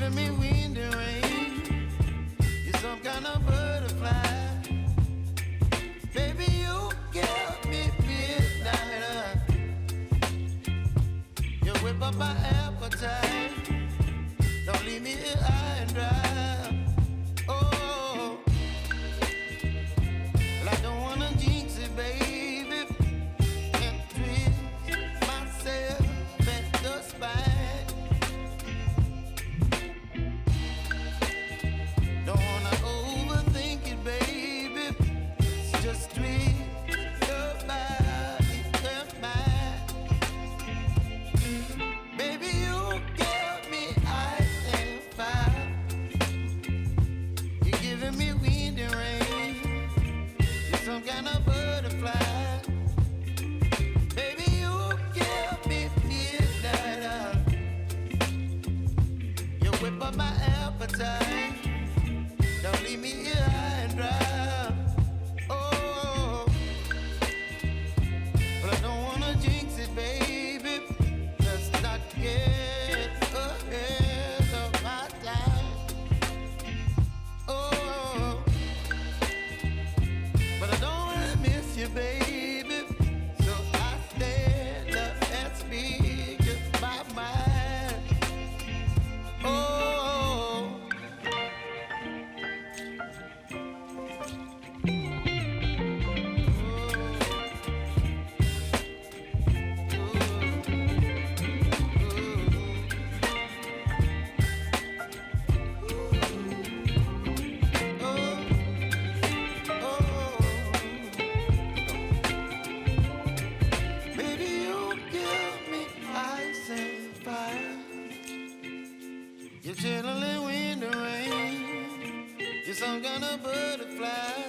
giving me wind and rain. You're some kind of butterfly. Baby, you give me midnight. You whip up my appetite. Don't leave me here high and dry. Oh, well, I don't wanna jinx it, baby, and twist myself at the spine. Don't wanna overthink it, baby. It's just twist your body and mine. Baby, you give me ice and fire. You're giving me wind and rain. You're some kind of butterfly. Baby, you give me midnight. You whip up my appetite. Don't leave me here high and dry. Oh, but I don't wanna jinx it, baby. Let's not get ahead of my time. Oh, but I don't wanna miss you, baby. So I stand up and speak just my mind. Oh. Baby, you give me ice and fire. You're chilling wind and rain. You're some kind of butterfly.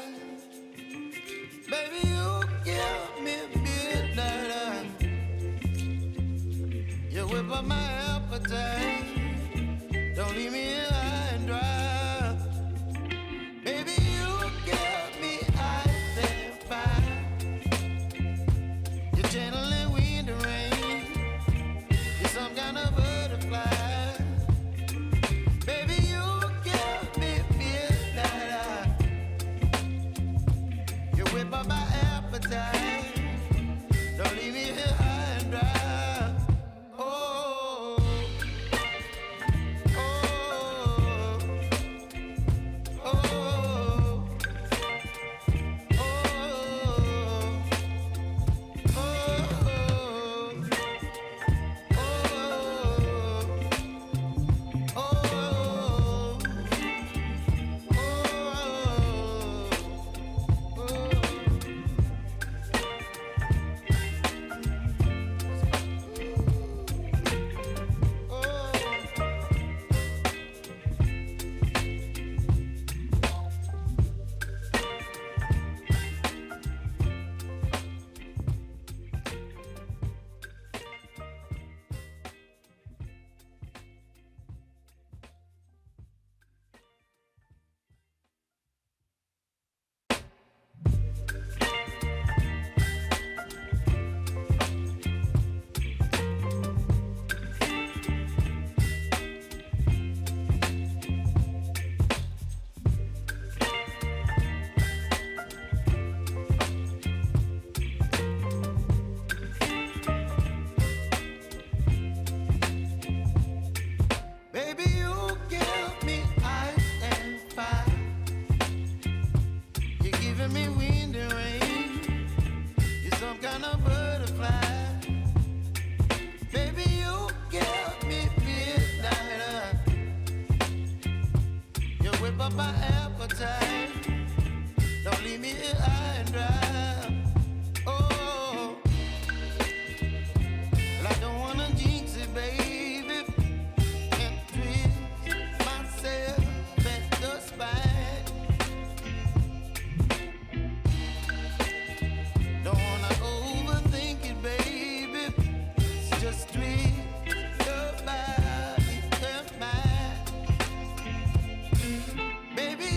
Baby, you give me midnight. You whip up my appetite. Don't leave me here high and dry. Baby, you give me ice and fire. You're channeling wind and rain. You're some kind of butterfly. Baby, you give me midnight. You whip up my appetite. Don't leave me here high and dry. Oh, oh, oh, oh, baby, you give me ice and fire. You're giving me wind and rain. You're some kind of butterfly. Baby, you give me midnight. You whip up my appetite. Don't leave me here high and dry. Oh, well, I don't wanna jinx it, baby, and twist myself at the spine. Don't wanna overthink it, baby. It's just twist your body and mine. Baby,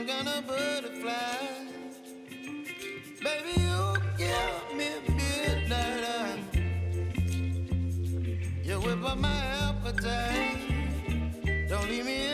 some kind of butterfly. Baby, you give me midnight. You whip up my appetite. Don't leave me